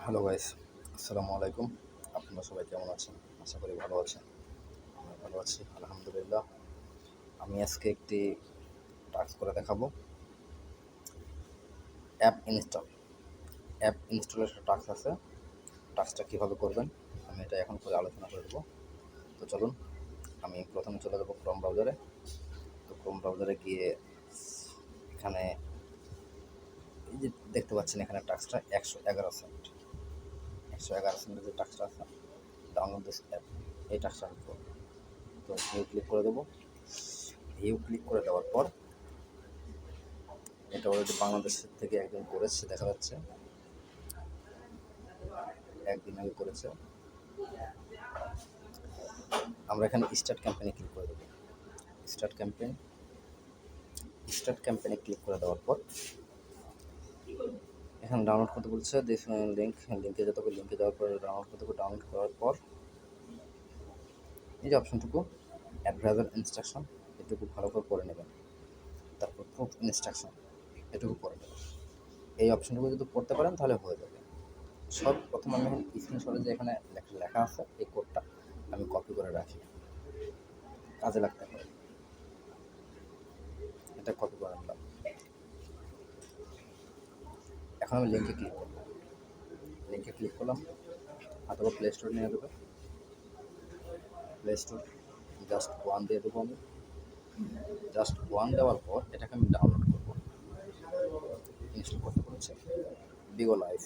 Hello guys, আসসালামু আলাইকুম। আপনারা সবাই কেমন আছেন? আশা করি ভালো আছেন। আমি ভালো আছি, আলহামদুলিল্লাহ। আমি আজকে একটি টাস্ক করে দেখাবো। অ্যাপ ইনস্টল অ্যাপ ইনস্টলের একটা টাস্ক আছে। টাস্কটা কীভাবে করবেন আমি এটা এখন করে আলোচনা করে দেবো। তো চলুন, আমি প্রথমে চলে যাবো ক্রোম ব্রাউজারে। তো ক্রোম ব্রাউজারে গিয়ে এখানে এই যে দেখতে পাচ্ছেন, এখানে টাস্কটা 111 সেন্ট 111 সেন্টের যে টাস্কটা আছে, ডাউনলোড দিস অ্যাপ, এই টাস্কটা আমি করবো। তো ভিউ ক্লিক করে দেবো। ভিউ ক্লিক করে দেওয়ার পর এটা অলরেডি বাংলাদেশের থেকে একজন করেছে, দেখা যাচ্ছে একদিন আগে করেছে। আমরা এখানে স্টার্ট ক্যাম্পেইনে ক্লিক করে দেবো। স্টার্ট ক্যাম্পেইনে ক্লিক করে দেওয়ার পর এখানে ডাউনলোড করতে বলছে। লিঙ্কে যেতে হবে। লিঙ্কে যাওয়ার পর ডাউনলোড করতে হবে। ডাউনলোড করার পর এই যে অপশনটুকু অ্যাডভাইজার ইনস্ট্রাকশন, এটুকু ভালো করে পড়ে নেবেন। তারপর প্রুফ ইনস্ট্রাকশন, এটুকু পড়ে নেবেন। এই অপশনটুকু যদি পড়তে পারেন তাহলে হয়ে যাবে। প্রথম আমি স্ক্রিনশটে যে এখানে লেখা আছে, এই কোডটা আমি কপি করে রাখি, কাজে লাগতে পারে। এটা কপি করে নিলাম। এখন আমি লিঙ্কে ক্লিক করলাম। অথবা প্লে স্টোর নিয়ে দেবে। প্লে স্টোর জাস্ট 1 দিয়ে দেবো। আমি জাস্ট 1 দেওয়ার পর এটাকে আমি ডাউনলোড করবো। ইনস্টল করতে বলেছে বিগো লাইফ।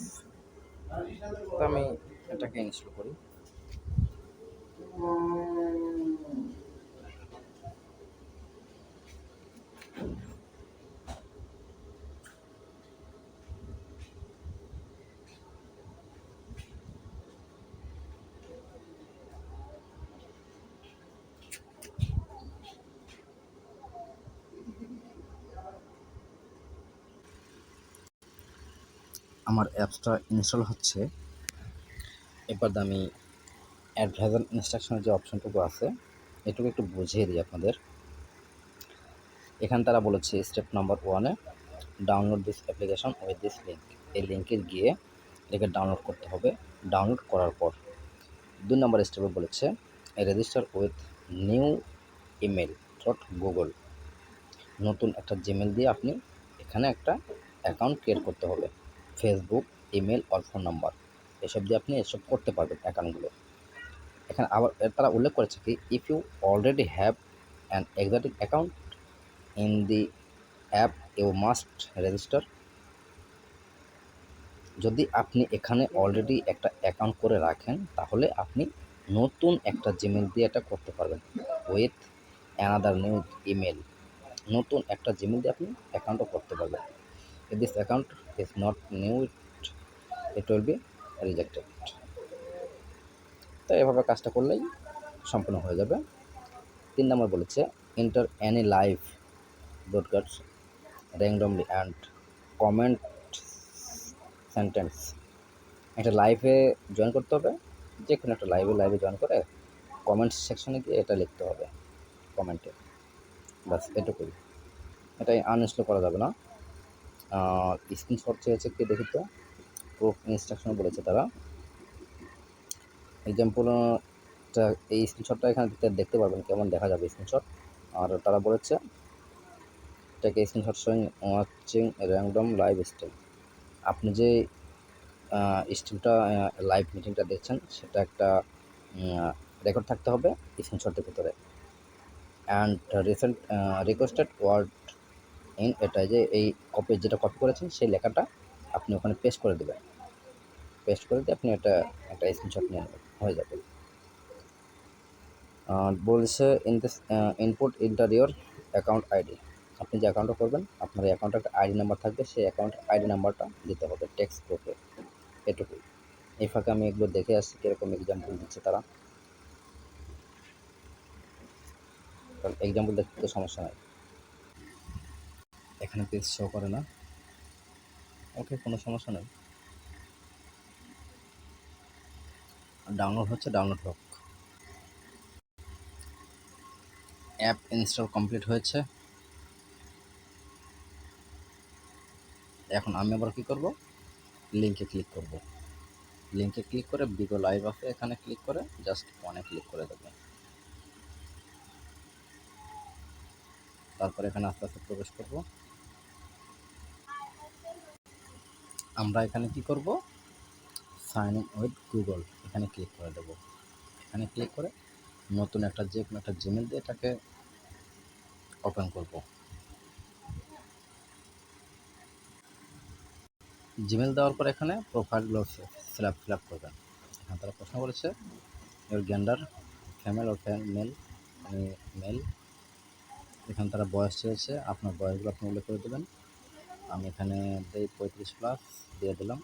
তো আমি এটাকে ইনস্টল করি। আমার অ্যাপসটা ইনস্টল হচ্ছে। এবার আমি অ্যাডভাইজার ইনস্ট্রাকশনের যে অপশনটুকু আছে, এটুকু একটু বুঝিয়ে দিই আপনাদের। এখানে তারা বলেছে স্টেপ নাম্বার 1-এ download this application with this link. এই লিঙ্কে গিয়ে এটাকে ডাউনলোড করতে হবে। ডাউনলোড করার পর 2 নম্বর স্টেপে বলেছে register with new email dot Google. নতুন একটা জিমেল দিয়ে আপনি এখানে একটা অ্যাকাউন্ট ক্রিয়েট করতে হবে। Facebook, email or phone number, এসব দিয়ে আপনি এসব করতে পারবেন অ্যাকাউন্টগুলো। এখানে আবার তারা উল্লেখ করেছে কি, if you already have an existing account in the app you must register. যদি আপনি এখানে অলরেডি একটা অ্যাকাউন্ট করে রাখেন তাহলে আপনি নতুন একটা জিমেল দিয়ে এটা করতে পারবেন। উইথ অ্যানাদার নিউ ইমেল, নতুন একটা জিমেল দিয়ে আপনি অ্যাকাউন্টও করতে পারবেন। If this account is not new, it will be rejected. তো এভাবে কাজটা করলেই সম্পূর্ণ হয়ে যাবে। 3 নম্বর বলেছে enter any live broadcast randomly and comment sentence. একটা লাইভে জয়েন করতে হবে, যে কোনো একটা লাইভে জয়েন করে কমেন্ট সেকশনে গিয়ে এটা লিখতে হবে কমেন্টে। বাস এটুকুই। এটাই আনইনস্টল করা যাবে না। স্ক্রিনশট চেয়েছে কি দেখি তো। প্রুফ ইনস্ট্রাকশন বলেছে তারা। এক্সাম্পলটা, এই স্ক্রিনশটটা এখানে দেখতে পারবেন কেমন দেখা যাবে স্ক্রিনশট। আর তারা বলেছে এটাকে screenshot showing watching random live stream. আপনি যে স্ট্রিমটা লাইভ মিটিংটা দেখছেন সেটা একটা রেকর্ড থাকতে হবে স্ক্রিনশটের ভিতরে। And recent requested word in, এটা যে এই যেটা কপি করেছেন সেই লেখাটা আপনি ওখানে পেস্ট করে দেবেন। পেস্ট করে দিয়ে আপনি এটা একটা স্ক্রিনশট নিয়ে নেবেন, হয়ে যাবে। বলছে ইনপুট ইন্টারিয়র অ্যাকাউন্ট আইডি। আপনি যে অ্যাকাউন্টটা করবেন আপনার এই অ্যাকাউন্টে একটা আইডি নাম্বার থাকবে, সেই অ্যাকাউন্ট আইডি নাম্বারটা দিতে হবে টেক্সট প্রুফে। এটুকুই। এই ফাঁকে আমি এগুলো দেখে আসছি কীরকম এক্সাম্পল দিচ্ছে তারা, কারণ এক্সাম্পল দেখতে তো সমস্যা নাই। এখানে পেজ শো করে না, ওকে, কোনো সমস্যা নেই। ডাউনলোড হচ্ছে, ডাউনলোড হোক। অ্যাপ ইনস্টল কমপ্লিট হয়েছে। এখন আমি আবার কী করব, লিঙ্কে ক্লিক করব। লিঙ্কে ক্লিক করে বিগো লাইভ আছে এখানে ক্লিক করে জাস্ট ওয়ানে ক্লিক করে দেবো। তারপর এখানে আস্তে আস্তে প্রবেশ করব। আমরা এখানে কি করব, সাইন ইন উইথ গুগল এখানে ক্লিক করে দেবো। এখানে ক্লিক করে নতুন একটা যে কোনো একটা জিমেল দিয়ে এটাকে ওপেন করব। জিমেল দেওয়ার পর এখানে প্রোফাইলগুলো ফিল আপ করবেন। এখানে তারা প্রশ্ন করেছে ইউর জেন্ডার ফিমেল ও মেল, আমি মেল। এখানে তারা বয়স চেয়েছে, আপনার বয়সগুলো আপনি উল্লেখ করে দেবেন। আমি এখানে 35+ দিয়ে দিলাম।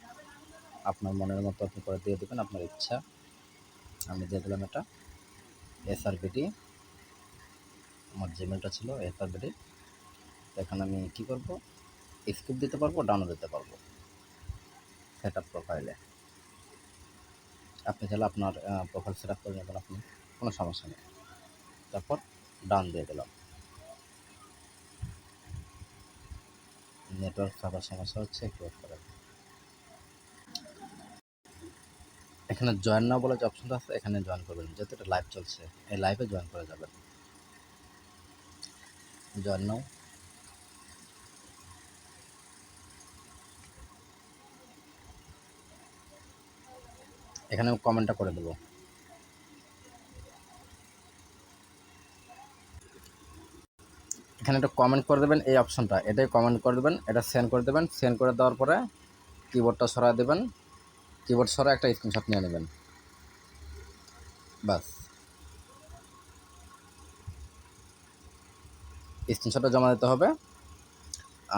আপনার মনের মতো আপনি করে দিয়ে দেবেন, আপনার ইচ্ছা। আমি দিয়ে দিলাম এটা SRBD, আমার জিমেলটা ছিল SRBD। এখানে আমি কী করব, স্কিপ দিতে পারবো, ডাউনও দিতে পারবো। সেট আপ প্রোফাইলে আপনি চাইলে আপনার প্রোফাইল সেট আপ করে নেবেন, আপনি কোনো সমস্যা নেই। তারপর ডান দিয়ে দিলাম। নেটওয়ার্ক সার্ভার সমস্যা হচ্ছে, একটু ওয়েট করেন। এখানে জয়েন নাও বলে যে অপশনটা আছে এখানে জয়েন করবেন, যেহেতু এটা লাইভ চলছে এই লাইভে জয়েন করে যাবেন। জয়েন নাও। এখানে কমেন্টটা করে দেবো। এখানে একটা কমেন্ট করে দেবেন, এই অপশনটা এটাই কমেন্ট করে দেবেন, এটা সেন্ড করে দেবেন। সেন্ড করে দেওয়ার পরে কিবোর্ডটা সরায় দেবেন, কিবোর্ড সরা একটা স্ক্রিনশট নিয়ে নেবেন, বাস। স্ক্রিনশটটা জমা দিতে হবে।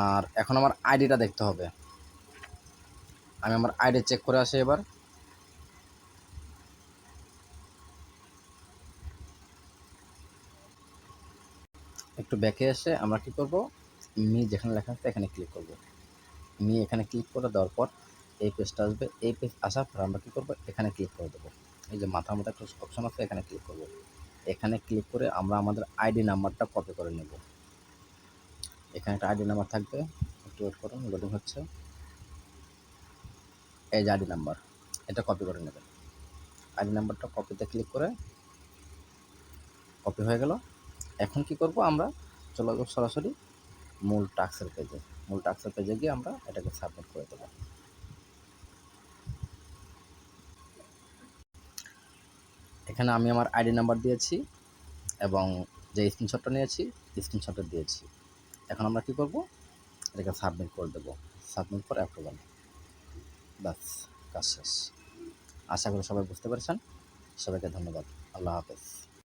আর এখন আমার আইডিটা দেখতে হবে, আমি আমার আইডি চেক করে আসি এবার। একটু ব্যাকে এসে আমরা কি করব, মি যেখানে লেখা আছে এখানে ক্লিক করব। মি এখানে ক্লিক করে দেওয়ার পর এই পেজটা আসবে, এই পেজ আসার পর আমরা কী করবো, এখানে ক্লিক করে দেবো। এই যে মাথার মধ্যে একটা অপশন আছে এখানে ক্লিক করব। এখানে ক্লিক করে আমরা আমাদের আইডি নাম্বারটা কপি করে নেব। এখানে একটা আইডি নাম্বার থাকবে, একটু ওয়েট করুন, লোডিং হচ্ছে। এই যে আইডি নাম্বার, এটা কপি করে নেবেন। আইডি নাম্বারটা কপিতে ক্লিক করে কপি হয়ে গেল। এখন কি করব, আমরা চলে যাবো সরাসরি মূল টাস্কের পেজে। মূল টাস্কের পেজে গিয়ে আমরা এটাকে সাবমিট করে দেবো। এখানে আমি আমার আইডি নাম্বার দিয়েছি এবং যে স্ক্রিনশটটা নিয়েছি স্ক্রিনশটটা দিয়েছি। এখন আমরা কি করব, এটাকে সাবমিট করে দেবো। সাবমিট করে অ্যাপ্রুভাল, বাস, কাজ শেষ। আশা করি সবাই বুঝতে পেরেছেন। সবাইকে ধন্যবাদ। আল্লাহ হাফেজ।